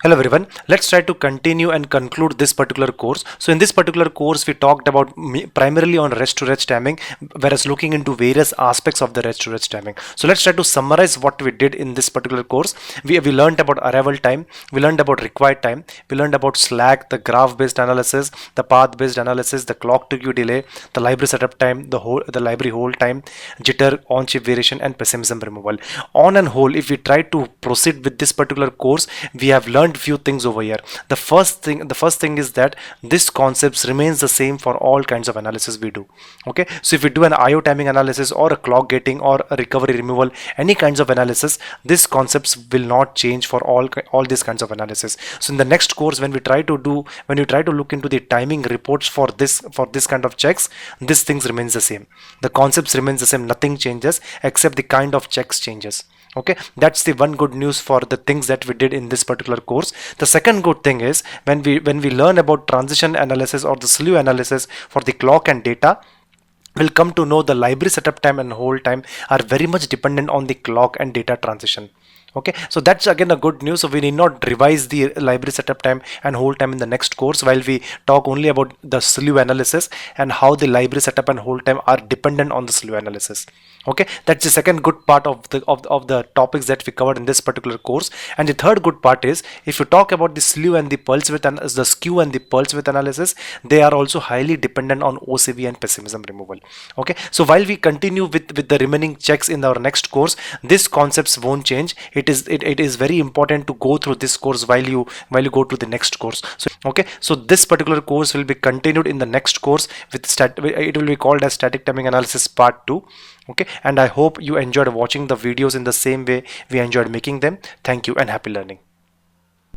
Hello everyone, let's try to continue and conclude this particular course. So in this particular course we talked about primarily on rest to rest timing, whereas looking into various aspects of the rest to rest timing. So let's try to summarize what we did in this particular course. We learned about arrival time, we learned about required time, we learned about slack, the graph based analysis, the path based analysis, the clock to queue delay, the library setup time, the library hold time, jitter, on chip variation, and pessimism removal. On and whole, if we try to proceed with this particular course, we have learned few things over here. The first thing is that this concepts remains the same for all kinds of analysis we do. Okay, so if we do an IO timing analysis or a clock gating or a recovery removal, any kinds of analysis, this concepts will not change for all these kinds of analysis. So in the next course, when you try to look into the timing reports for this kind of checks, these things remains the same, the concepts remains the same, nothing changes except the kind of checks changes. Okay, that's the one good news for the things that we did in this particular course. The second good thing is when we learn about transition analysis or the slew analysis for the clock and data, we'll come to know the library setup time and hold time are very much dependent on the clock and data transition. Okay, so that's again a good news. So we need not revise the library setup time and hold time in the next course, while we talk only about the slew analysis and how the library setup and hold time are dependent on the slew analysis. Okay, that's the second good part of the topics that we covered in this particular course. And the third good part is, if you talk about the slew and the pulse width and the skew and the pulse width analysis, they are also highly dependent on OCV and pessimism removal. Okay, so while we continue with the remaining checks in our next course, these concepts won't change. It is very important to go through this course while you go to the next course. So okay, so this particular course will be continued in the next course with it will be called as static timing analysis part 2. Okay, and I hope you enjoyed watching the videos in the same way we enjoyed making them. Thank you and happy learning.